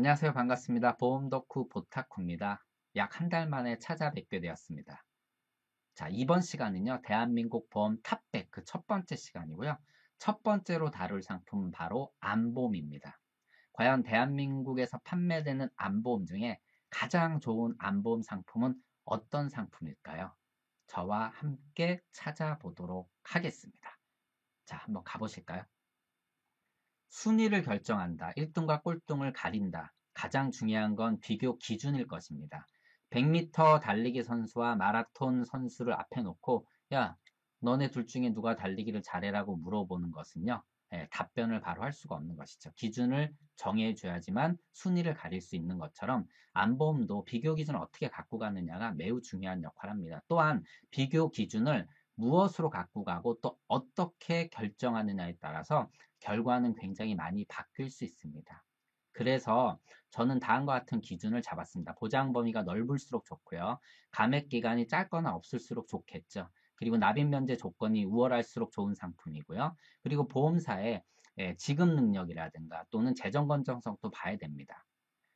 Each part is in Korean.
안녕하세요. 반갑습니다. 보험 덕후 보타쿠입니다. 약 한 달 만에 찾아뵙게 되었습니다. 자, 이번 시간은요, 대한민국 보험 탑100 그 첫 번째 시간이고요. 첫 번째로 다룰 상품은 바로 암보험입니다. 과연 대한민국에서 판매되는 암보험 중에 가장 좋은 암보험 상품은 어떤 상품일까요? 저와 함께 찾아보도록 하겠습니다. 자, 한번 가보실까요? 순위를 결정한다. 1등과 꼴등을 가린다. 가장 중요한 건 비교 기준일 것입니다. 100m 달리기 선수와 마라톤 선수를 앞에 놓고 야, 너네 둘 중에 누가 달리기를 잘해라고 물어보는 것은요. 답변을 바로 할 수가 없는 것이죠. 기준을 정해줘야지만 순위를 가릴 수 있는 것처럼 안보험도 비교 기준을 어떻게 갖고 가느냐가 매우 중요한 역할을 합니다. 또한 비교 기준을 무엇으로 갖고 가고 또 어떻게 결정하느냐에 따라서 결과는 굉장히 많이 바뀔 수 있습니다. 그래서 저는 다음과 같은 기준을 잡았습니다. 보장 범위가 넓을수록 좋고요. 감액 기간이 짧거나 없을수록 좋겠죠. 그리고 납입 면제 조건이 우월할수록 좋은 상품이고요. 그리고 보험사의 지급 능력이라든가 또는 재정 건전성도 봐야 됩니다.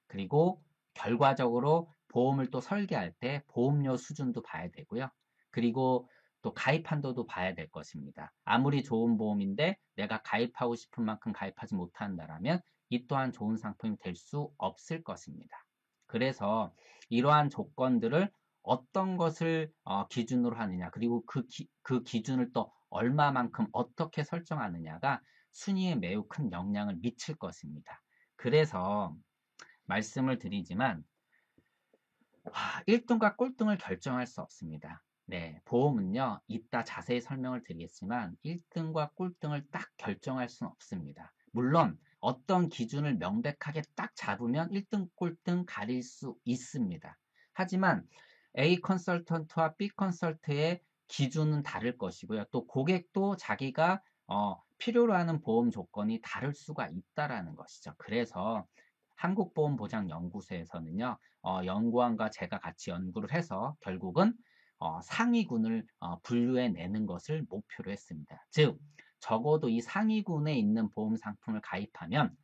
그리고 결과적으로 보험을 또 설계할 때 보험료 수준도 봐야 되고요. 그리고 또 가입 한도도 봐야 될 것입니다. 아무리 좋은 보험인데 내가 가입하고 싶은 만큼 가입하지 못한다라면 이 또한 좋은 상품이 될 수 없을 것입니다. 그래서 이러한 조건들을 어떤 것을 기준으로 하느냐, 그리고 그 기준을 또 얼마만큼 어떻게 설정하느냐가 순위에 매우 큰 영향을 미칠 것입니다. 그래서 말씀을 드리지만 1등과 꼴등을 결정할 수 없습니다. 네, 보험은요, 이따 자세히 설명을 드리겠지만 1등과 꼴등을 딱 결정할 수는 없습니다. 물론 어떤 기준을 명백하게 딱 잡으면 1등, 꼴등 가릴 수 있습니다. 하지만 A 컨설턴트와 B 컨설트의 기준은 다를 것이고요. 또 고객도 자기가 필요로 하는 보험 조건이 다를 수가 있다라는 것이죠. 그래서 한국보험보장연구소에서는요, 연구원과 제가 같이 연구를 해서 결국은 상위군을 분류해 내는 것을 목표로 했습니다. 즉, 적어도 이 상위군에 있는 보험 상품을 가입하면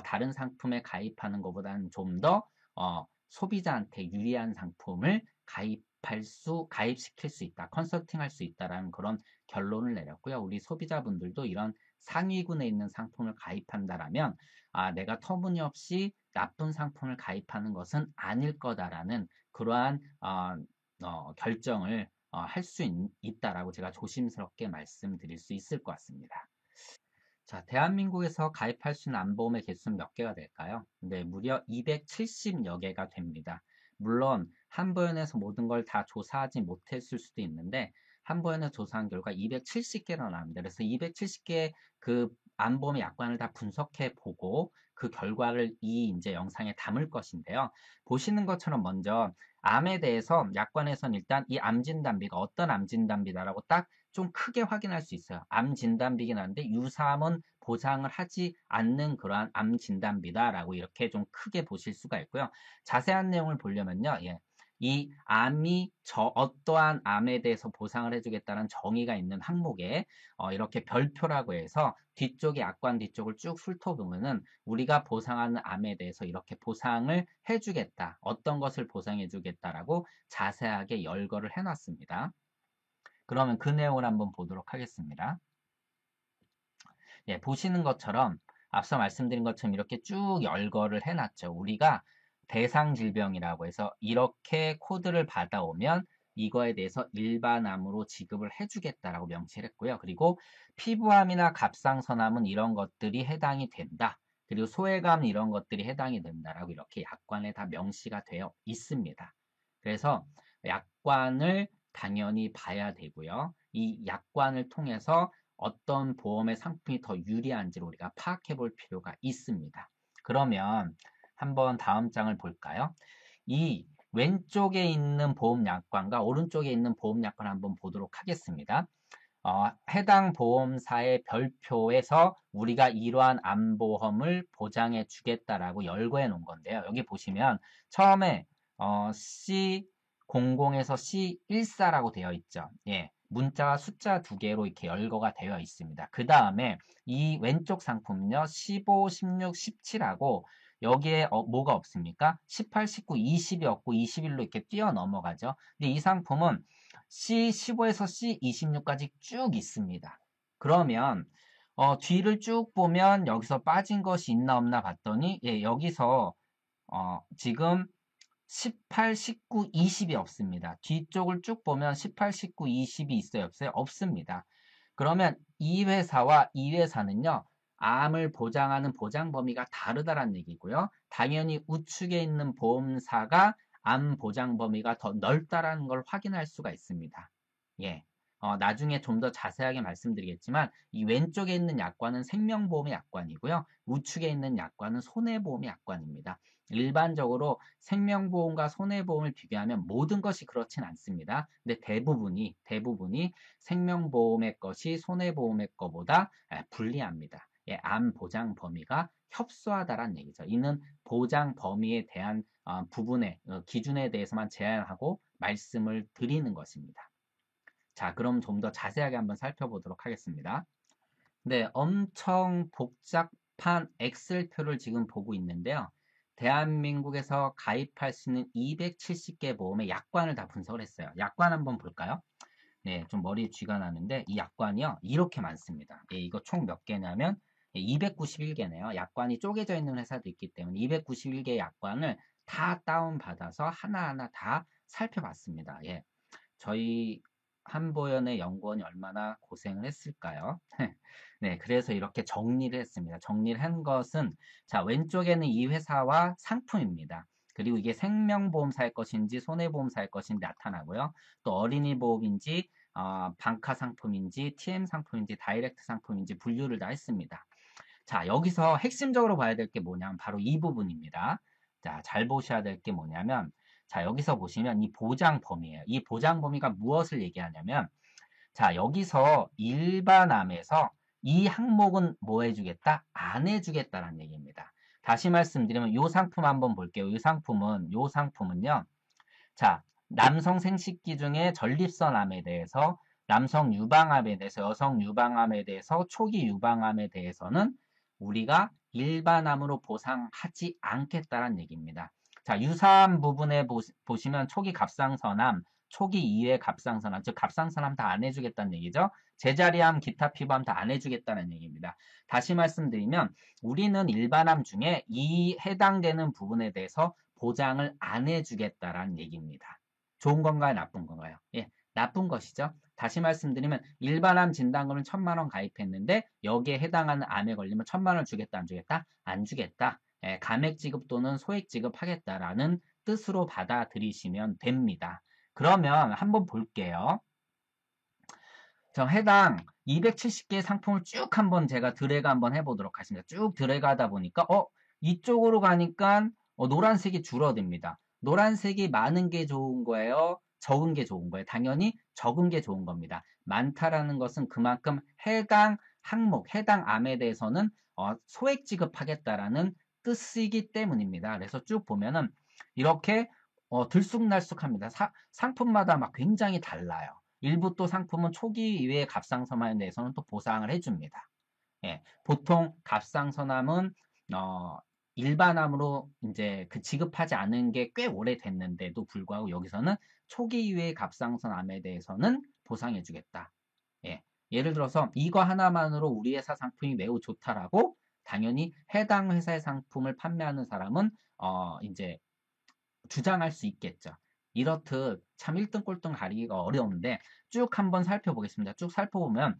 다른 상품에 가입하는 것보다는 좀 더 소비자한테 유리한 상품을 가입시킬 수 있다, 컨설팅할 수 있다라는 그런 결론을 내렸고요. 우리 소비자분들도 이런 상위군에 있는 상품을 가입한다라면 내가 터무니없이 나쁜 상품을 가입하는 것은 아닐 거다라는 그러한 결정을 할 수 있다라고 제가 조심스럽게 말씀드릴 수 있을 것 같습니다. 자, 대한민국에서 가입할 수 있는 암보험의 개수는 몇 개가 될까요? 네, 무려 270여 개가 됩니다. 물론 한보연에서 모든 걸 다 조사하지 못했을 수도 있는데 한보연에서 조사한 결과 270개로 나옵니다. 그래서 270개 그 암보험의 약관을 다 분석해 보고 그 결과를 이 이제 영상에 담을 것인데요. 보시는 것처럼 먼저 암에 대해서 약관에서는 일단 이 암 진단비가 어떤 암 진단비다라고 딱 좀 크게 확인할 수 있어요. 암 진단비긴 한데 유사암은 보장을 하지 않는 그러한 암 진단비다라고 이렇게 좀 크게 보실 수가 있고요. 자세한 내용을 보려면요. 이 암이 어떠한 암에 대해서 보상을 해주겠다는 정의가 있는 항목에 이렇게 별표라고 해서 뒤쪽에 약관 뒤쪽을 쭉 훑어보면은 우리가 보상하는 암에 대해서 이렇게 보상을 해주겠다. 어떤 것을 보상해주겠다라고 자세하게 열거를 해놨습니다. 그러면 그 내용을 한번 보도록 하겠습니다. 예, 보시는 것처럼 앞서 말씀드린 것처럼 이렇게 쭉 열거를 해놨죠. 우리가 대상 질병이라고 해서 이렇게 코드를 받아오면 이거에 대해서 일반암으로 지급을 해주겠다라고 명시를 했고요. 그리고 피부암이나 갑상선암은 이런 것들이 해당이 된다. 그리고 소외감 이런 것들이 해당이 된다라고 이렇게 약관에 다 명시가 되어 있습니다. 그래서 약관을 당연히 봐야 되고요. 이 약관을 통해서 어떤 보험의 상품이 더 유리한지를 우리가 파악해 볼 필요가 있습니다. 그러면 한번 다음 장을 볼까요? 이 왼쪽에 있는 보험 약관과 오른쪽에 있는 보험 약관을 한번 보도록 하겠습니다. 해당 보험사의 별표에서 우리가 이러한 암보험을 보장해 주겠다라고 열거해 놓은 건데요. 여기 보시면 처음에 C00에서 C14라고 되어 있죠. 예. 문자와 숫자 두 개로 이렇게 열거가 되어 있습니다. 그 다음에 이 왼쪽 상품은요, 15, 16, 17하고 여기에 뭐가 없습니까? 18, 19, 20이 없고 21로 이렇게 뛰어 넘어가죠. 근데 이 상품은 C15에서 C26까지 쭉 있습니다. 그러면 뒤를 쭉 보면 여기서 빠진 것이 있나 없나 봤더니 예, 여기서 지금 18, 19, 20이 없습니다. 뒤쪽을 쭉 보면 18, 19, 20이 있어요? 없어요? 없습니다. 그러면 이 회사와 이 회사는요, 암을 보장하는 보장 범위가 다르다는 얘기고요. 당연히 우측에 있는 보험사가 암 보장 범위가 더 넓다라는 걸 확인할 수가 있습니다. 예. 나중에 좀 더 자세하게 말씀드리겠지만, 이 왼쪽에 있는 약관은 생명보험의 약관이고요. 우측에 있는 약관은 손해보험의 약관입니다. 일반적으로 생명보험과 손해보험을 비교하면 모든 것이 그렇진 않습니다. 근데 대부분이 생명보험의 것이 손해보험의 것보다 불리합니다. 예, 암 보장 범위가 협소하다는 얘기죠. 이는 보장 범위에 대한 부분의 기준에 대해서만 제한하고 말씀을 드리는 것입니다. 자, 그럼 좀 더 자세하게 한번 살펴보도록 하겠습니다. 네, 엄청 복잡한 엑셀표를 지금 보고 있는데요. 대한민국에서 가입할 수 있는 270개 보험의 약관을 다 분석을 했어요. 약관 한번 볼까요? 네, 좀 머리에 쥐가 나는데 이 약관이요. 이렇게 많습니다. 예, 이거 총 몇 개냐면 291개네요. 약관이 쪼개져 있는 회사도 있기 때문에 291개 약관을 다 다운받아서 하나하나 다 살펴봤습니다. 예. 저희 한보연의 연구원이 얼마나 고생을 했을까요? 네, 그래서 이렇게 정리를 했습니다. 정리를 한 것은, 자, 왼쪽에는 이 회사와 상품입니다. 그리고 이게 생명보험사일 것인지 손해보험사일 것인지 나타나고요. 또 어린이보험인지, 방카 상품인지, TM 상품인지, 다이렉트 상품인지 분류를 다 했습니다. 자, 여기서 핵심적으로 봐야 될 게 뭐냐면 바로 이 부분입니다. 자, 잘 보셔야 될 게 뭐냐면, 자, 여기서 보시면 이 보장 범위예요. 이 보장 범위가 무엇을 얘기하냐면, 자, 여기서 일반암에서 이 항목은 뭐 해주겠다? 안 해주겠다는 얘기입니다. 다시 말씀드리면 이 상품 한번 볼게요. 이 상품은요. 자, 남성 생식기 중에 전립선암에 대해서, 남성 유방암에 대해서, 여성 유방암에 대해서, 초기 유방암에 대해서는 우리가 일반암으로 보상하지 않겠다는 얘기입니다. 자, 유사한 부분에 보시면 초기 갑상선암, 초기 2회 갑상선암, 즉 갑상선암 다 안 해주겠다는 얘기죠. 제자리암, 기타 피부암 다 안 해주겠다는 얘기입니다. 다시 말씀드리면 우리는 일반암 중에 이 해당되는 부분에 대해서 보장을 안 해주겠다라는 얘기입니다. 좋은 건가요? 나쁜 건가요? 예, 나쁜 것이죠. 다시 말씀드리면 일반암 진단금은 1,000만 원 가입했는데 여기에 해당하는 암에 걸리면 1,000만 원 주겠다, 안 주겠다? 안 주겠다. 예, 감액 지급 또는 소액 지급하겠다라는 뜻으로 받아들이시면 됩니다. 그러면 한번 볼게요. 해당 270개의 상품을 쭉 한번 제가 드래그 한번 해보도록 하겠습니다. 쭉 드래그 하다 보니까 이쪽으로 가니까 노란색이 줄어듭니다. 노란색이 많은 게 좋은 거예요? 적은 게 좋은 거예요? 당연히 적은 게 좋은 겁니다. 많다라는 것은 그만큼 해당 항목, 해당 암에 대해서는 소액 지급하겠다라는 뜻이기 때문입니다. 그래서 쭉 보면은 이렇게 들쑥날쑥합니다. 상품마다 막 굉장히 달라요. 일부 또 상품은 초기 이외의 갑상선암에 대해서는 또 보상을 해줍니다. 예, 보통 갑상선암은 일반암으로 이제 그 지급하지 않은 게 꽤 오래됐는데도 불구하고 여기서는 초기 이외의 갑상선암에 대해서는 보상해주겠다. 예, 예를 들어서 이거 하나만으로 우리 회사 상품이 매우 좋다라고 당연히 해당 회사의 상품을 판매하는 사람은 이제 주장할 수 있겠죠. 이렇듯 참 1등 꼴등 가리기가 어려운데 쭉 한번 살펴보겠습니다. 쭉 살펴보면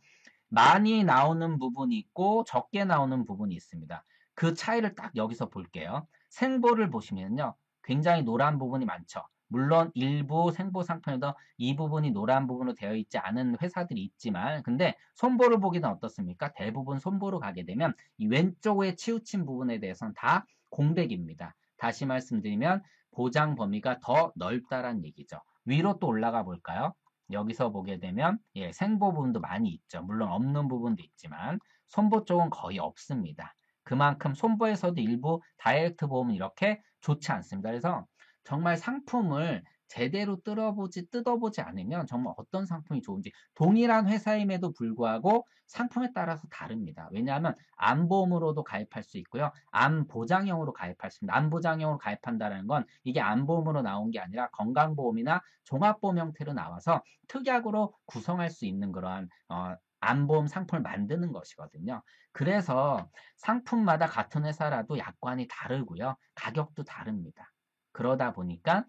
많이 나오는 부분이 있고 적게 나오는 부분이 있습니다. 그 차이를 딱 여기서 볼게요. 생보를 보시면요. 굉장히 노란 부분이 많죠. 물론 일부 생보 상품에도 이 부분이 노란 부분으로 되어 있지 않은 회사들이 있지만 근데 손보를 보기는 어떻습니까? 대부분 손보로 가게 되면 이 왼쪽에 치우친 부분에 대해서는 다 공백입니다. 다시 말씀드리면 보장 범위가 더 넓다란 얘기죠. 위로 또 올라가 볼까요? 여기서 보게 되면 생보 부분도 많이 있죠. 물론 없는 부분도 있지만 손보 쪽은 거의 없습니다. 그만큼 손보에서도 일부 다이렉트 보험은 이렇게 좋지 않습니다. 그래서 정말 상품을 제대로 뜯어보지 않으면 정말 어떤 상품이 좋은지 동일한 회사임에도 불구하고 상품에 따라서 다릅니다. 왜냐하면 암보험으로도 가입할 수 있고요. 암보장형으로 가입할 수 있습니다. 암보장형으로 가입한다는 건 이게 암보험으로 나온 게 아니라 건강보험이나 종합보험 형태로 나와서 특약으로 구성할 수 있는 그러한 암보험 상품을 만드는 것이거든요. 그래서 상품마다 같은 회사라도 약관이 다르고요. 가격도 다릅니다. 그러다 보니까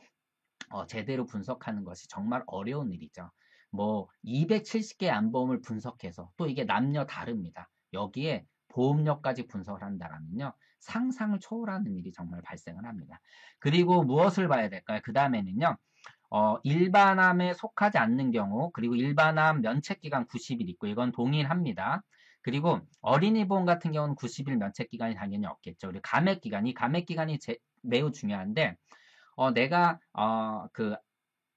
제대로 분석하는 것이 정말 어려운 일이죠. 뭐 270개 암보험을 분석해서 또 이게 남녀 다릅니다. 여기에 보험료까지 분석을 한다면요. 상상을 초월하는 일이 정말 발생을 합니다. 그리고 무엇을 봐야 될까요? 그 다음에는요. 일반암에 속하지 않는 경우 그리고 일반암 면책기간 90일 있고 이건 동일합니다. 그리고 어린이 보험 같은 경우는 90일 면책기간이 당연히 없겠죠. 그리고 감액기간, 이 감액기간이 매우 중요한데 내가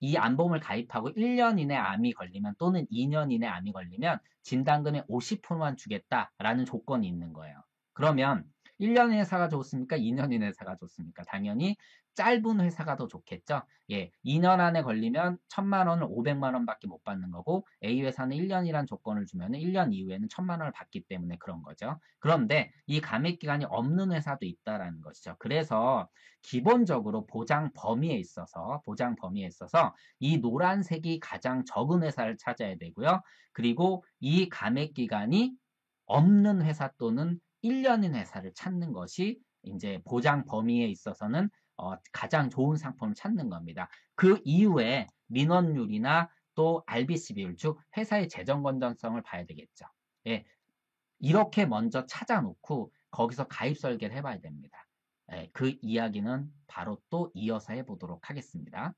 이 암보험을 가입하고 1년 이내 암이 걸리면 또는 2년 이내 암이 걸리면 진단금의 50%만 주겠다라는 조건이 있는 거예요. 그러면 1년 회사가 좋습니까? 2년 이내 회사가 좋습니까? 당연히 짧은 회사가 더 좋겠죠. 예, 2년 안에 걸리면 1,000만 원을 500만 원밖에 못 받는 거고 A 회사는 1년이란 조건을 주면 1년 이후에는 1,000만 원을 받기 때문에 그런 거죠. 그런데 이 감액 기간이 없는 회사도 있다라는 것이죠. 그래서 기본적으로 보장 범위에 있어서 이 노란색이 가장 적은 회사를 찾아야 되고요. 그리고 이 감액 기간이 없는 회사 또는 1년인 회사를 찾는 것이 이제 보장 범위에 있어서는 가장 좋은 상품을 찾는 겁니다. 그 이후에 민원율이나 또 RBC 비율, 즉 회사의 재정 건전성을 봐야 되겠죠. 예, 이렇게 먼저 찾아놓고 거기서 가입 설계를 해봐야 됩니다. 예, 그 이야기는 바로 또 이어서 해보도록 하겠습니다.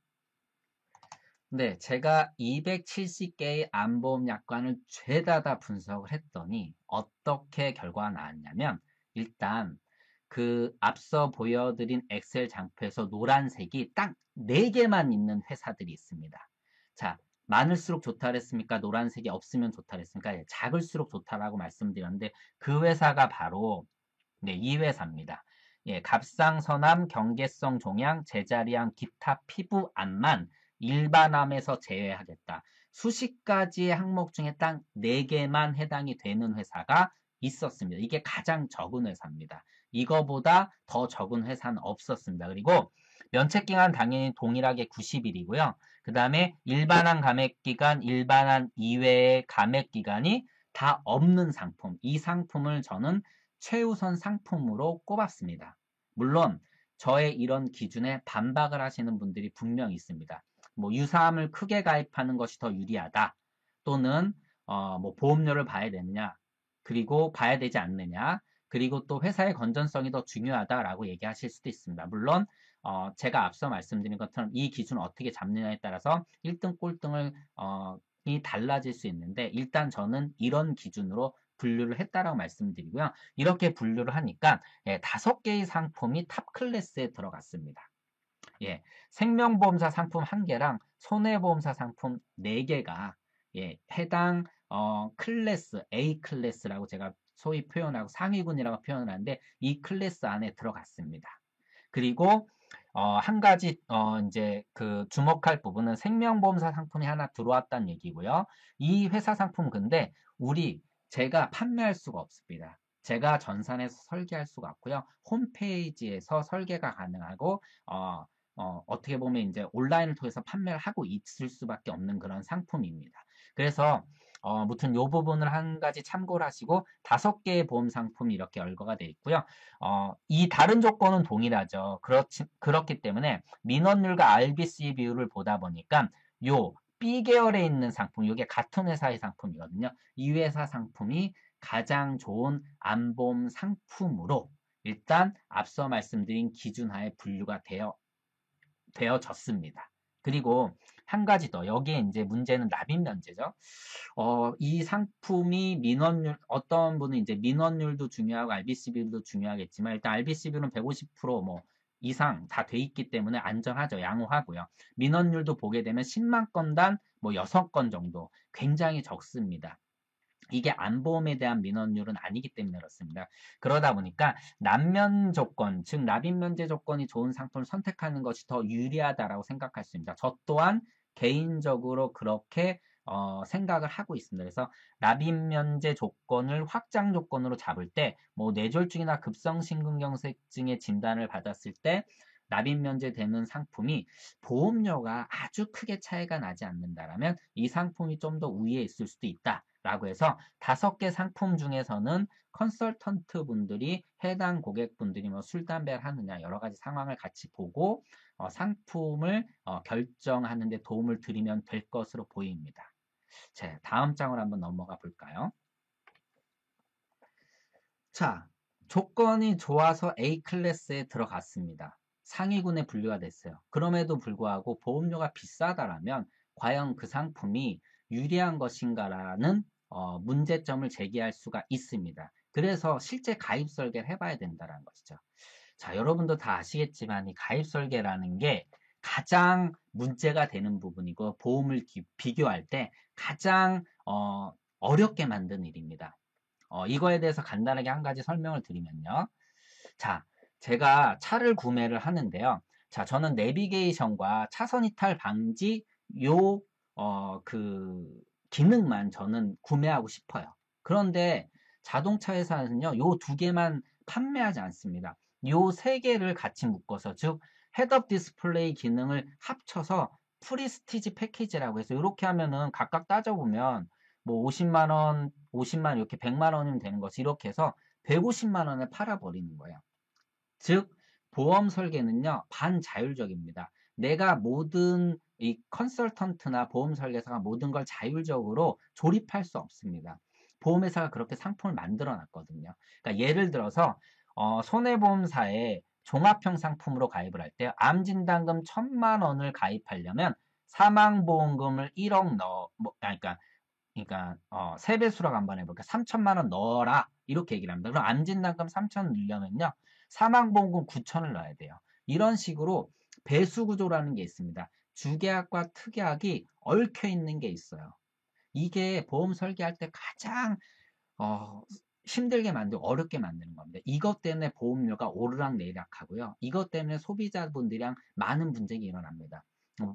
네, 제가 270개의 암보험 약관을 죄다 다 분석을 했더니 어떻게 결과가 나왔냐면 일단 그 앞서 보여드린 엑셀 장표에서 노란색이 딱 4개만 있는 회사들이 있습니다. 자, 많을수록 좋다 그랬습니까? 노란색이 없으면 좋다 그랬습니까? 예, 작을수록 좋다라고 말씀드렸는데 그 회사가 바로 네, 이 회사입니다. 예, 갑상선암, 경계성 종양, 제자리암, 기타 피부암만 일반암에서 제외하겠다. 수십 가지의 항목 중에 딱 4개만 해당이 되는 회사가 있었습니다. 이게 가장 적은 회사입니다. 이거보다 더 적은 회사는 없었습니다. 그리고 면책기간 당연히 동일하게 90일이고요. 그 다음에 일반암 감액기간, 일반암 이외의 감액기간이 다 없는 상품. 이 상품을 저는 최우선 상품으로 꼽았습니다. 물론 저의 이런 기준에 반박을 하시는 분들이 분명히 있습니다. 뭐 유사암을 크게 가입하는 것이 더 유리하다. 또는 뭐 보험료를 봐야 되느냐. 그리고 봐야 되지 않느냐. 그리고 또 회사의 건전성이 더 중요하다라고 얘기하실 수도 있습니다. 물론 제가 앞서 말씀드린 것처럼 이 기준을 어떻게 잡느냐에 따라서 1등 꼴등을 이 달라질 수 있는데 일단 저는 이런 기준으로 분류를 했다라고 말씀드리고요. 이렇게 분류를 하니까 5개의 상품이 탑 클래스에 들어갔습니다. 예, 생명보험사 상품 1개랑 손해보험사 상품 4개가 해당 클래스, A 클래스라고 제가 소위 표현하고 상위군이라고 표현을 하는데 이 클래스 안에 들어갔습니다. 그리고 한 가지 이제 그 주목할 부분은 생명보험사 상품이 하나 들어왔다는 얘기고요. 이 회사 상품 근데 제가 판매할 수가 없습니다. 제가 전산에서 설계할 수가 없고요. 홈페이지에서 설계가 가능하고 어떻게 보면 이제 온라인을 통해서 판매를 하고 있을 수밖에 없는 그런 상품입니다. 그래서 무튼 이 부분을 한 가지 참고를 하시고 5개의 보험 상품이 이렇게 열거가 되어 있고요. 이 다른 조건은 동일하죠. 그렇기 때문에 민원율과 RBC 비율을 보다 보니까 요 B계열에 있는 상품, 이게 같은 회사의 상품이거든요. 이 회사 상품이 가장 좋은 암보험 상품으로 일단 앞서 말씀드린 기준하에 분류가 되어졌습니다. 그리고 한 가지 더, 여기에 이제 문제는 납입 면제죠. 이 상품이 민원율, 어떤 분은 이제 민원율도 중요하고 RBC 비율도 중요하겠지만 일단 RBC 비율은 150%뭐 이상 다 돼 있기 때문에 안전하죠. 양호하고요. 민원율도 보게 되면 10만 건당 뭐 6건 정도 굉장히 적습니다. 이게 안보험에 대한 민원율은 아니기 때문에 그렇습니다. 그러다 보니까 남면 조건, 즉 납입 면제 조건이 좋은 상품을 선택하는 것이 더 유리하다라고 생각할 수 있습니다. 저 또한 개인적으로 그렇게 생각을 하고 있습니다. 그래서 납입 면제 조건을 확장 조건으로 잡을 때, 뭐 뇌졸중이나 급성심근경색증의 진단을 받았을 때 납입 면제되는 상품이 보험료가 아주 크게 차이가 나지 않는다라면 이 상품이 좀 더 우위에 있을 수도 있다라고 해서 5개 상품 중에서는 컨설턴트 분들이 해당 고객분들이 뭐 술, 담배를 하느냐 여러 가지 상황을 같이 보고 상품을 결정하는 데 도움을 드리면 될 것으로 보입니다. 자, 다음 장으로 한번 넘어가 볼까요? 자, 조건이 좋아서 A 클래스에 들어갔습니다. 상위군에 분류가 됐어요. 그럼에도 불구하고 보험료가 비싸다라면 과연 그 상품이 유리한 것인가라는 문제점을 제기할 수가 있습니다. 그래서 실제 가입 설계를 해봐야 된다는 것이죠. 자, 여러분도 다 아시겠지만 이 가입 설계라는 게 가장 문제가 되는 부분이고 보험을 비교할 때 가장 어렵게 만든 일입니다. 이거에 대해서 간단하게 한 가지 설명을 드리면요. 자, 제가 차를 구매를 하는데요. 자, 저는 내비게이션과 차선 이탈 방지 요, 그 기능만 저는 구매하고 싶어요. 그런데 자동차 회사는요, 요 2개만 판매하지 않습니다. 요 3개를 같이 묶어서, 즉, 헤드업 디스플레이 기능을 합쳐서 프리스티지 패키지라고 해서 이렇게 하면은 각각 따져보면 뭐 50만 원, 50만 원 이렇게 100만 원이면 되는 것이 이렇게 해서 150만 원에 팔아버리는 거예요. 즉 보험 설계는요 반자율적입니다. 내가 모든 이 컨설턴트나 보험 설계사가 모든 걸 자율적으로 조립할 수 없습니다. 보험회사가 그렇게 상품을 만들어 놨거든요. 그러니까 예를 들어서 손해보험사에 종합형 상품으로 가입을 할 때 암진단금 1,000만 원을 가입하려면 사망보험금을 1억 그러니까 3배수라고 한번 해볼까? 3천만 원 넣어라 이렇게 얘기를 합니다. 그럼 암진단금 3천 넣으려면요 사망보험금 9천을 넣어야 돼요. 이런 식으로 배수구조라는 게 있습니다. 주계약과 특약이 얽혀 있는 게 있어요. 이게 보험 설계할 때 가장 힘들게 만들고 어렵게 만드는 겁니다. 이것 때문에 보험료가 오르락내리락하고요. 이것 때문에 소비자분들이랑 많은 분쟁이 일어납니다.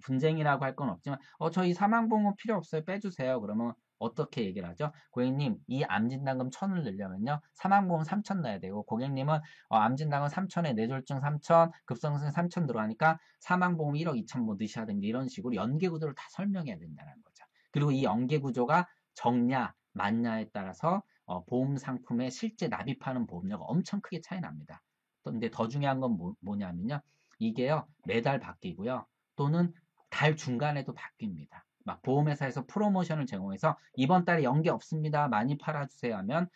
분쟁이라고 할 건 없지만 저희 사망보험은 필요 없어요. 빼주세요. 그러면 어떻게 얘기를 하죠? 고객님 이 암진단금 1,000을 넣으려면요. 사망보험 3,000 넣어야 되고 고객님은 암진단금 3,000에 뇌졸중 3,000, 급성승 3,000 들어가니까 사망보험 1억 2천 뭐 넣으셔야 됩니다. 이런 식으로 연계구조를 다 설명해야 된다는 거죠. 그리고 이 연계구조가 적냐 맞냐에 따라서 보험 상품에 실제 납입하는 보험료가 엄청 크게 차이 납니다. 근데 더 중요한 건 뭐냐면요. 이게요, 매달 바뀌고요. 또는 달 중간에도 바뀝니다. 막 보험회사에서 프로모션을 제공해서 이번 달에 연계 없습니다. 많이 팔아주세요 하면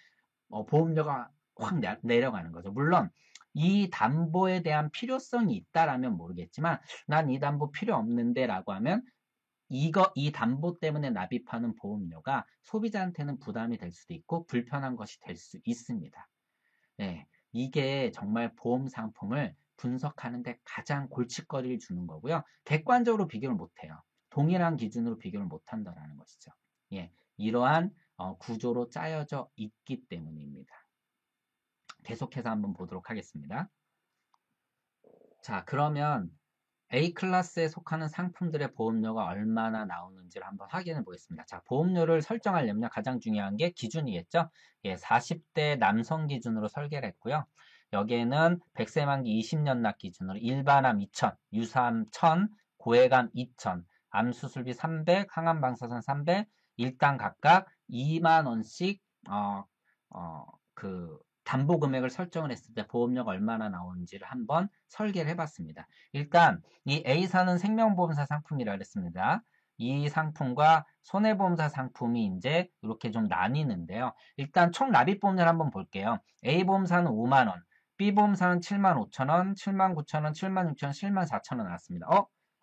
보험료가 확 내려가는 거죠. 물론 이 담보에 대한 필요성이 있다라면 모르겠지만 난 이 담보 필요 없는데 라고 하면 이 담보 때문에 납입하는 보험료가 소비자한테는 부담이 될 수도 있고 불편한 것이 될 수 있습니다. 네, 이게 정말 보험 상품을 분석하는데 가장 골칫거리를 주는 거고요. 객관적으로 비교를 못해요. 동일한 기준으로 비교를 못한다는 것이죠. 예, 이러한 구조로 짜여져 있기 때문입니다. 계속해서 한번 보도록 하겠습니다. 자, 그러면 A클래스에 속하는 상품들의 보험료가 얼마나 나오는지를 한번 확인해 보겠습니다. 자, 보험료를 설정하려면 가장 중요한 게 기준이겠죠? 예, 40대 남성 기준으로 설계를 했고요. 여기에는 100세 만기 20년 납 기준으로 일반암 2천, 유사암 1000, 고해감 2000, 암수술비 300, 항암방사선 300, 일당 각각 2만 원씩 담보 금액을 설정을 했을 때 보험료가 얼마나 나오는지를 한번 설계를 해봤습니다. 일단 이 A사는 생명보험사 상품이라 그랬습니다. 이 상품과 손해보험사 상품이 이제 이렇게 좀 나뉘는데요. 일단 총 납입보험료를 한번 볼게요. A보험사는 5만원, B보험사는 7만 5천원, 7만 9천원, 7만 6천원, 7만 4천원 나왔습니다.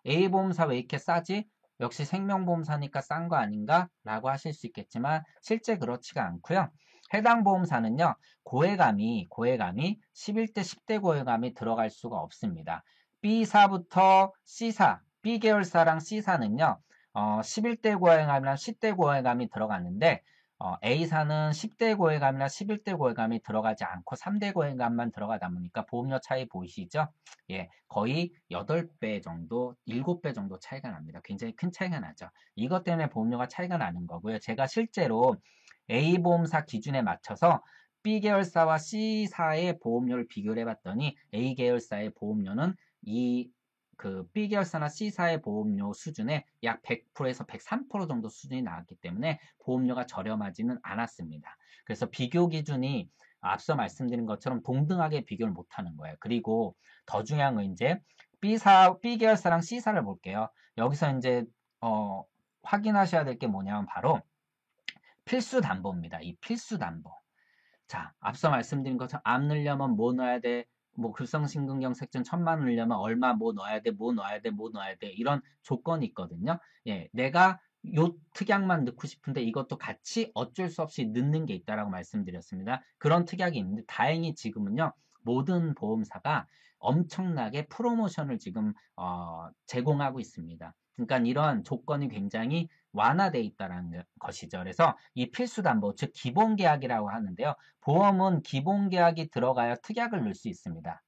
A보험사 왜 이렇게 싸지? 역시 생명보험사니까 싼 거 아닌가? 라고 하실 수 있겠지만 실제 그렇지가 않고요. 해당 보험사는요. 고해감이 11대 10대 고해감이 들어갈 수가 없습니다. B사부터 C사, B계열사랑 C사는요. 11대 고해감이랑 10대 고해감이 들어갔는데 A사는 10대 고액감이나 11대 고액감이 들어가지 않고 3대 고액감만 들어가다 보니까 보험료 차이 보이시죠? 예, 거의 8배 정도, 7배 정도 차이가 납니다. 굉장히 큰 차이가 나죠. 이것 때문에 보험료가 차이가 나는 거고요. 제가 실제로 A보험사 기준에 맞춰서 B계열사와 C사의 보험료를 비교를 해봤더니 A계열사의 보험료는 B계열사나 C사의 보험료 수준의 약 100%에서 103% 정도 수준이 나왔기 때문에 보험료가 저렴하지는 않았습니다. 그래서 비교 기준이 앞서 말씀드린 것처럼 동등하게 비교를 못하는 거예요. 그리고 더 중요한 건 이제 B계열사랑 C사를 볼게요. 여기서 이제 확인하셔야 될 게 뭐냐면 바로 필수 담보입니다. 이 필수 담보. 자, 앞서 말씀드린 것처럼 암 넣으려면 뭐 넣어야 돼? 뭐 급성심근경색전 1000만 원 넣으려면 얼마 뭐 넣어야 돼? 뭐 넣어야 돼? 뭐 넣어야 돼? 이런 조건이 있거든요. 예, 내가 요 특약만 넣고 싶은데 이것도 같이 어쩔 수 없이 넣는 게 있다라고 말씀드렸습니다. 그런 특약이 있는데 다행히 지금은요. 모든 보험사가 엄청나게 프로모션을 지금 제공하고 있습니다. 그러니까 이런 조건이 굉장히 완화돼 있다는 것이죠. 그래서 이 필수 담보, 즉 기본 계약이라고 하는데요. 보험은 기본 계약이 들어가야 특약을 넣을 수 있습니다.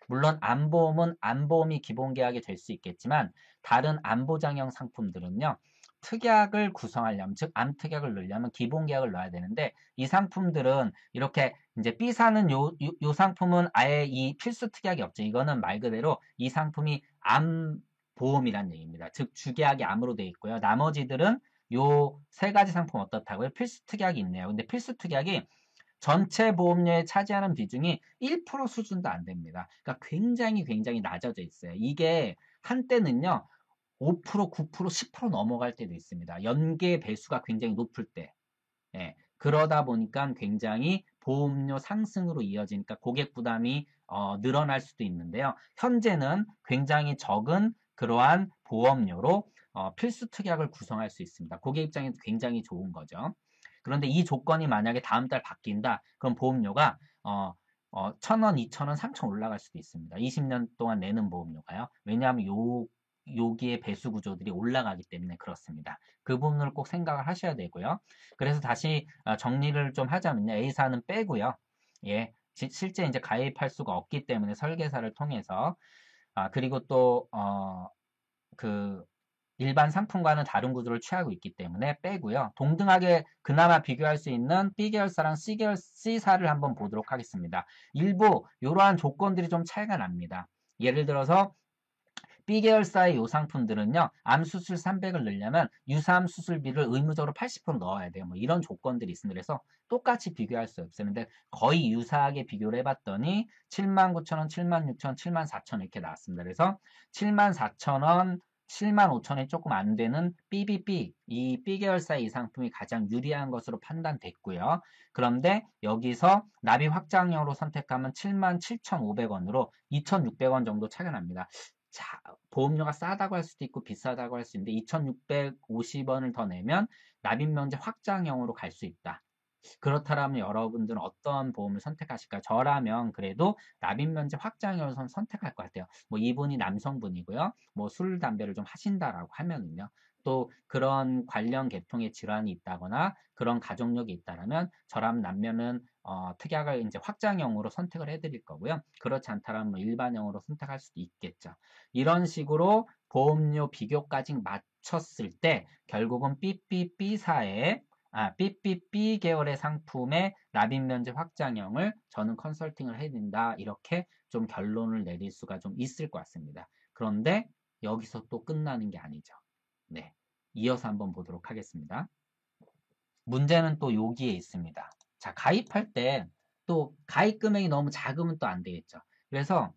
물론 암보험은 암보험이 기본 계약이 될 수 있겠지만 다른 암보장형 상품들은요. 특약을 구성하려면 즉 암특약을 넣으려면 기본 계약을 넣어야 되는데 이 상품들은 이렇게 이제 B사는 요 상품은 아예 이 필수 특약이 없죠. 이거는 말 그대로 이 상품이 암보험이란 얘기입니다. 즉 주계약이 암으로 되어 있고요. 나머지들은 요 세 가지 상품 어떻다고요? 필수 특약이 있네요. 근데 필수 특약이 전체 보험료에 차지하는 비중이 1% 수준도 안 됩니다. 그러니까 굉장히 낮아져 있어요. 이게 한때는요, 5%, 9%, 10% 넘어갈 때도 있습니다. 연계 배수가 굉장히 높을 때. 예, 그러다 보니까 굉장히 보험료 상승으로 이어지니까 고객 부담이 늘어날 수도 있는데요. 현재는 굉장히 적은 그러한 보험료로 필수 특약을 구성할 수 있습니다. 고객 입장에서 굉장히 좋은 거죠. 그런데 이 조건이 만약에 다음 달 바뀐다, 그럼 보험료가 1,000원, 2,000원, 3,000원 올라갈 수도 있습니다. 20년 동안 내는 보험료가요. 왜냐하면 여기에 배수 구조들이 올라가기 때문에 그렇습니다. 그 부분을 꼭 생각을 하셔야 되고요. 그래서 다시 정리를 좀 하자면요. A사는 빼고요. 예, 실제 이제 가입할 수가 없기 때문에 설계사를 통해서 그리고 또 그 일반 상품과는 다른 구조를 취하고 있기 때문에 빼고요. 동등하게 그나마 비교할 수 있는 B계열사랑 C사를 한번 보도록 하겠습니다. 일부 이러한 조건들이 좀 차이가 납니다. 예를 들어서 B계열사의 요 상품들은요, 암수술 300을 넣으려면 유사암 수술비를 의무적으로 80% 넣어야 돼요. 뭐 이런 조건들이 있습니다. 그래서 똑같이 비교할 수 없어요. 근데 거의 유사하게 비교를 해봤더니 79,000원, 76,000원, 74,000원 이렇게 나왔습니다. 그래서 74,000원, 75,000원이 조금 안 되는 BBB, 이 B계열사의 이 상품이 가장 유리한 것으로 판단됐고요. 그런데 여기서 납입 확장형으로 선택하면 77,500원으로 2,600원 정도 차이가 납니다. 자, 보험료가 싸다고 할 수도 있고 비싸다고 할 수 있는데 2,650원을 더 내면 납입면제 확장형으로 갈 수 있다. 그렇다면 여러분들은 어떤 보험을 선택하실까요? 저라면 그래도 납입면제 확장형을 선택할 것 같아요. 뭐 이분이 남성분이고요. 뭐 술, 담배를 좀 하신다라고 하면은요. 또 그런 관련 계통의 질환이 있다거나 그런 가족력이 있다라면 저라면 남면은 특약을 이제 확장형으로 선택을 해드릴 거고요. 그렇지 않다면 뭐 일반형으로 선택할 수도 있겠죠. 이런 식으로 보험료 비교까지 맞췄을 때 결국은 BBB 계열의 상품의 납입면제 확장형을 저는 컨설팅을 해야 된다. 이렇게 좀 결론을 내릴 수가 좀 있을 것 같습니다. 그런데 여기서 또 끝나는 게 아니죠. 네. 이어서 한번 보도록 하겠습니다. 문제는 또 여기에 있습니다. 자, 가입할 때 또 가입 금액이 너무 작으면 또 안 되겠죠. 그래서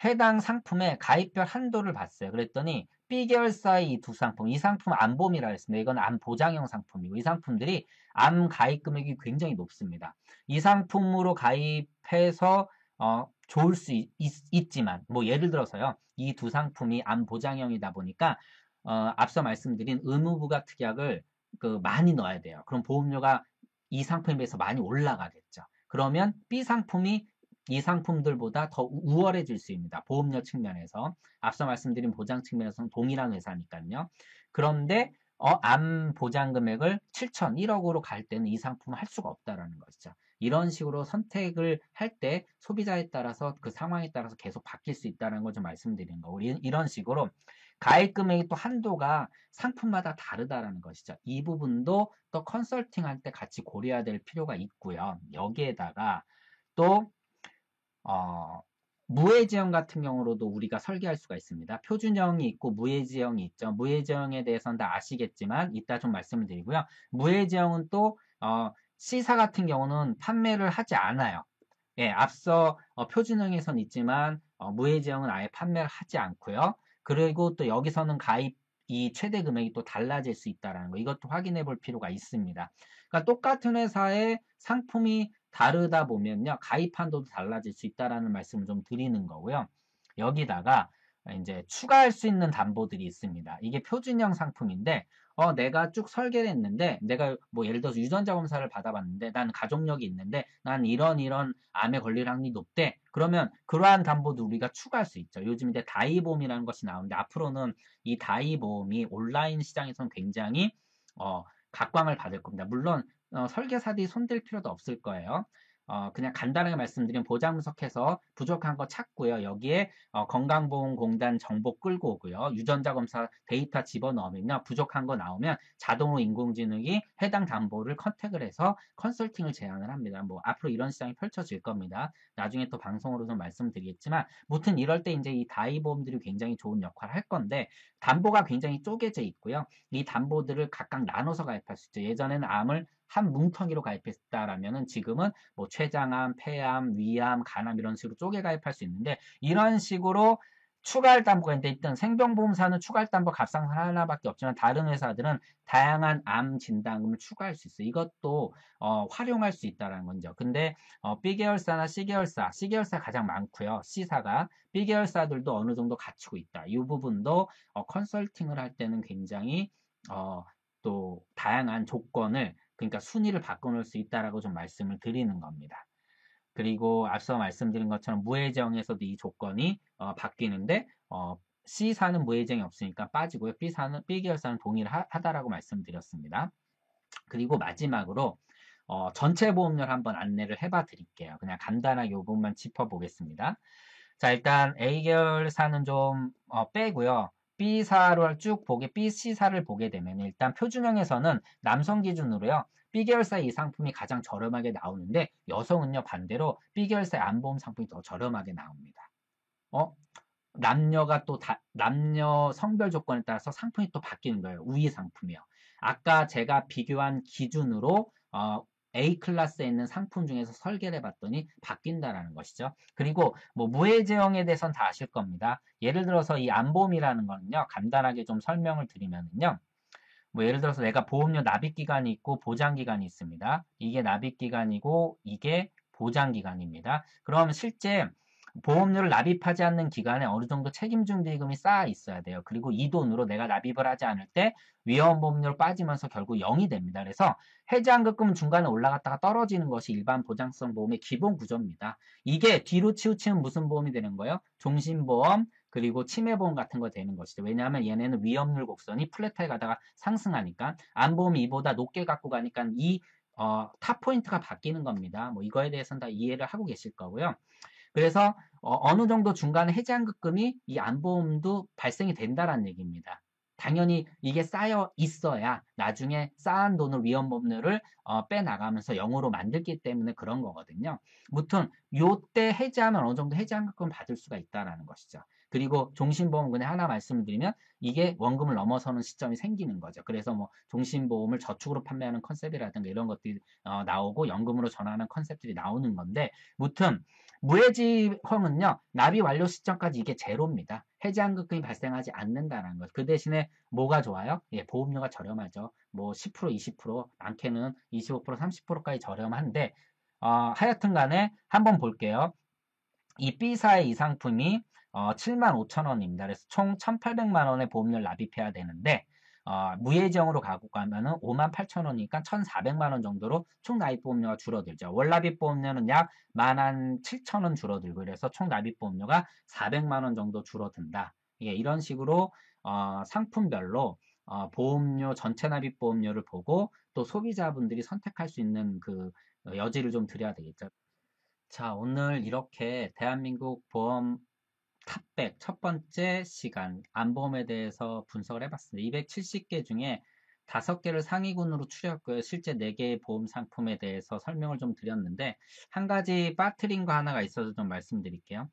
해당 상품의 가입별 한도를 봤어요. 그랬더니 B계열사의 이 두 상품, 이 상품 암보험이라고 했습니다. 이건 암보장형 상품이고 이 상품들이 암 가입 금액이 굉장히 높습니다. 이 상품으로 가입해서 좋을 수 있지만 뭐 예를 들어서요. 이 두 상품이 암보장형이다 보니까 앞서 말씀드린 의무부가 특약을 많이 넣어야 돼요. 그럼 보험료가 이 상품에 비해서 많이 올라가겠죠. 그러면 B 상품이 이 상품들보다 더 우월해질 수 있습니다. 보험료 측면에서. 앞서 말씀드린 보장 측면에서는 동일한 회사니까요. 그런데 암 보장 금액을 7천, 1억으로 갈 때는 이 상품을 할 수가 없다라는 것이죠. 이런 식으로 선택을 할 때 소비자에 따라서 그 상황에 따라서 계속 바뀔 수 있다는 걸 좀 말씀드리는 거고, 이런 식으로 가입 금액이 또 한도가 상품마다 다르다라는 것이죠. 이 부분도 또 컨설팅 할 때 같이 고려해야 될 필요가 있고요. 여기에다가 또 어, 무해지형 같은 경우로도 우리가 설계할 수가 있습니다. 표준형이 있고 무해지형이 있죠. 무해지형에 대해서는 다 아시겠지만 이따 좀 말씀을 드리고요. 무해지형은 또 C사 같은 경우는 판매를 하지 않아요. 예, 앞서 표준형에선 있지만 무해지형은 아예 판매를 하지 않고요. 그리고 또 여기서는 가입 이 최대 금액이 또 달라질 수 있다는 거, 이것도 확인해 볼 필요가 있습니다. 그러니까 똑같은 회사의 상품이 다르다 보면요, 가입 한도도 달라질 수 있다라는 말씀을 좀 드리는 거고요. 여기다가 이제 추가할 수 있는 담보들이 있습니다. 이게 표준형 상품인데 내가 쭉 설계를 했는데, 내가 뭐 예를 들어서 유전자 검사를 받아봤는데, 난 가족력이 있는데, 난 이런 암에 걸릴 확률이 높대. 그러면 그러한 담보도 우리가 추가할 수 있죠. 요즘 이제 다이보험이라는 것이 나오는데, 앞으로는 이 다이보험이 온라인 시장에서는 굉장히 각광을 받을 겁니다. 물론 설계사들이 손댈 필요도 없을 거예요. 그냥 간단하게 말씀드리면 보장 분석해서 부족한 거 찾고요. 여기에 건강보험공단 정보 끌고 오고요. 유전자 검사 데이터 집어넣으면요, 부족한 거 나오면 자동으로 인공지능이 해당 담보를 컨택을 해서 컨설팅을 제안을 합니다. 뭐 앞으로 이런 시장이 펼쳐질 겁니다. 나중에 또 방송으로 좀 말씀드리겠지만, 무튼 이럴 때 이제 이 다이보험들이 굉장히 좋은 역할을 할 건데, 담보가 굉장히 쪼개져 있고요. 이 담보들을 각각 나눠서 가입할 수 있죠. 예전에는 암을 한 뭉텅이로 가입했다라면은 지금은 뭐 췌장암, 폐암, 위암, 간암 이런 식으로 쪼개 가입할 수 있는데, 이런 식으로 추가할 담보가 있는데, 일단 생명보험사는 추가할 담보 값상선 하나밖에 없지만 다른 회사들은 다양한 암 진단금을 추가할 수 있어요. 이것도 활용할 수 있다는 거죠. 근데 B계열사나 C계열사 가장 많고요. C사가 B계열사들도 어느 정도 갖추고 있다. 이 부분도 컨설팅을 할 때는 굉장히 또 다양한 조건을, 그러니까 순위를 바꿔놓을 수 있다라고 좀 말씀을 드리는 겁니다. 그리고 앞서 말씀드린 것처럼 무해지형에서도 이 조건이 바뀌는데, C사는 무해지형이 없으니까 빠지고요. B계열사는 동일을 하다라고 말씀드렸습니다. 그리고 마지막으로 전체 보험료 한번 안내를 해봐 드릴게요. 그냥 간단하게 이 부분만 짚어보겠습니다. 자, 일단 A계열사는 좀 빼고요. B사를 쭉 BC사를 보게 되면 일단 표준형에서는 남성 기준으로요. B계열사의 이 상품이 가장 저렴하게 나오는데, 여성은요 반대로 B계열사의 안보험 상품이 더 저렴하게 나옵니다. 어? 남녀가 또 남녀 성별 조건에 따라서 상품이 또 바뀌는 거예요. 우위 상품이요. 아까 제가 비교한 기준으로 A 클래스에 있는 상품 중에서 설계를 해봤더니 바뀐다라는 것이죠. 그리고 뭐 무해지형에 대해서는 다 아실 겁니다. 예를 들어서 이 안보험이라는 거는요, 간단하게 좀 설명을 드리면요, 뭐 예를 들어서 내가 보험료 납입 기간이 있고 보장 기간이 있습니다. 이게 납입 기간이고 이게 보장 기간입니다. 그럼 실제 보험료를 납입하지 않는 기간에 어느 정도 책임증 비금이 쌓아 있어야 돼요. 그리고 이 돈으로 내가 납입을 하지 않을 때 위험보험료로 빠지면서 결국 0이 됩니다. 그래서 해지환급금은 중간에 올라갔다가 떨어지는 것이 일반 보장성 보험의 기본 구조입니다. 이게 뒤로 치우치면 무슨 보험이 되는 거예요? 종신보험, 그리고 치매보험 같은 거 되는 것이죠. 왜냐하면 얘네는 위험률 곡선이 플랫하게 가다가 상승하니까, 안보험이 이보다 높게 갖고 가니까 이 탑 포인트가 바뀌는 겁니다. 뭐 이거에 대해서는 다 이해를 하고 계실 거고요. 그래서 어느 정도 중간에 해지환급금이 이 안보험도 발생이 된다라는 얘기입니다. 당연히 이게 쌓여 있어야 나중에 쌓은 돈을 위험보험료를 빼나가면서 0으로 만들기 때문에 그런 거거든요. 무튼 요때 해지하면 어느 정도 해지환급금 받을 수가 있다는 것이죠. 그리고 종신보험 그냥 하나 말씀드리면, 이게 원금을 넘어서는 시점이 생기는 거죠. 그래서 뭐 종신보험을 저축으로 판매하는 컨셉이라든가 이런 것들이 나오고 연금으로 전환하는 컨셉들이 나오는 건데, 무튼 무해지형은요, 납입 완료 시점까지 이게 제로입니다. 해지환급금이 발생하지 않는다는 것. 그 대신에 뭐가 좋아요? 예, 보험료가 저렴하죠. 뭐 10%, 20%, 많게는 25%, 30%까지 저렴한데, 하여튼 간에 한번 볼게요. 이 B사의 이 상품이 75,000원입니다. 그래서 총 1,800만 원의 보험료를 납입해야 되는데, 무예정으로 가고 가면은 58,000원이니까 1,400만 원 정도로 총 납입 보험료가 줄어들죠. 월 납입 보험료는 약 17,000원 줄어들고, 그래서 총 납입 보험료가 400만 원 정도 줄어든다. 예, 이런 식으로 상품별로 보험료, 전체 납입 보험료를 보고 또 소비자분들이 선택할 수 있는 그 여지를 좀 드려야 되겠죠. 자, 오늘 이렇게 대한민국 보험 탑백 첫 번째 시간 안보험에 대해서 분석을 해봤습니다. 270개 중에 5개를 상위군으로 추렸고요. 실제 4개의 보험 상품에 대해서 설명을 좀 드렸는데 한 가지 빠뜨린 거 하나가 있어서 좀 말씀드릴게요.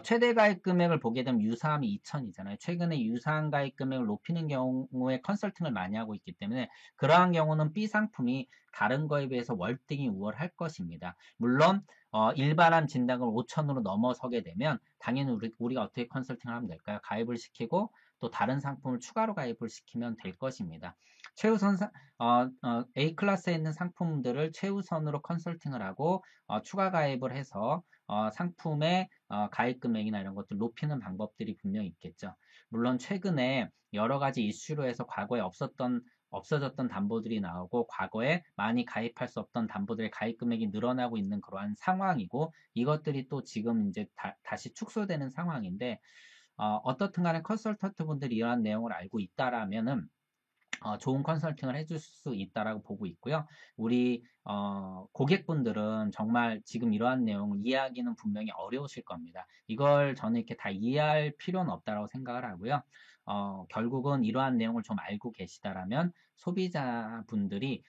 최대 가입 금액을 보게 되면 유사함이 2천이잖아요. 최근에 유사한 가입 금액을 높이는 경우에 컨설팅을 많이 하고 있기 때문에 그러한 경우는 B 상품이 다른 거에 비해서 월등히 우월할 것입니다. 물론 일반암 진단금 5천으로 넘어서게 되면 당연히 우리가 어떻게 컨설팅을 하면 될까요? 가입을 시키고 또 다른 상품을 추가로 가입을 시키면 될 것입니다. 최우선 A클래스에 있는 상품들을 최우선으로 컨설팅을 하고 추가 가입을 해서 상품의 가입 금액이나 이런 것들 높이는 방법들이 분명히 있겠죠. 물론 최근에 여러 가지 이슈로 해서 과거에 없어졌던 담보들이 나오고 과거에 많이 가입할 수 없던 담보들의 가입 금액이 늘어나고 있는 그러한 상황이고 이것들이 또 지금 이제 다시 축소되는 상황인데 어떻든 간에 컨설턴트 분들이 이러한 내용을 알고 있다라면은 좋은 컨설팅을 해줄 수 있다라고 보고 있고요. 우리 고객분들은 정말 지금 이러한 내용을 이해하기는 분명히 어려우실 겁니다. 이걸 저는 이렇게 다 이해할 필요는 없다라고 생각을 하고요. 결국은 이러한 내용을 좀 알고 계시다라면 소비자분들이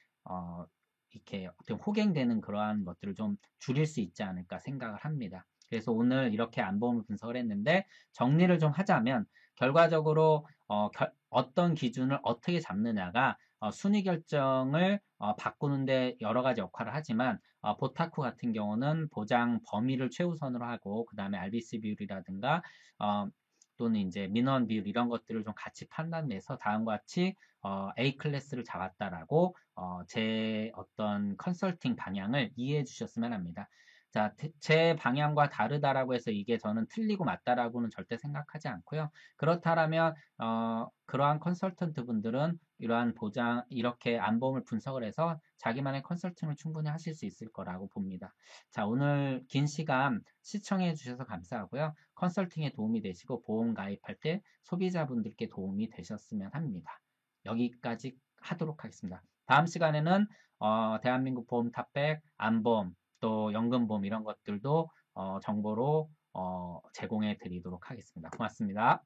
이렇게 어떻게 호갱되는 그러한 것들을 좀 줄일 수 있지 않을까 생각을 합니다. 그래서 오늘 이렇게 안보험을 분석을 했는데 정리를 좀 하자면 결과적으로 어떤 기준을 어떻게 잡느냐가 순위 결정을 바꾸는데 여러 가지 역할을 하지만 보타쿠 같은 경우는 보장 범위를 최우선으로 하고 그 다음에 RBC 비율이라든가 또는 이제 민원 비율 이런 것들을 좀 같이 판단해서 다음과 같이 A 클래스를 잡았다라고 제 어떤 컨설팅 방향을 이해해 주셨으면 합니다. 자, 제 방향과 다르다라고 해서 이게 저는 틀리고 맞다라고는 절대 생각하지 않고요. 그렇다라면 그러한 컨설턴트 분들은 이러한 보장 이렇게 안보험을 분석을 해서 자기만의 컨설팅을 충분히 하실 수 있을 거라고 봅니다. 자, 오늘 긴 시간 시청해 주셔서 감사하고요. 컨설팅에 도움이 되시고 보험 가입할 때 소비자분들께 도움이 되셨으면 합니다. 여기까지 하도록 하겠습니다. 다음 시간에는 대한민국 보험 탑백, 안보험, 또 연금보험 이런 것들도 정보로 제공해 드리도록 하겠습니다. 고맙습니다.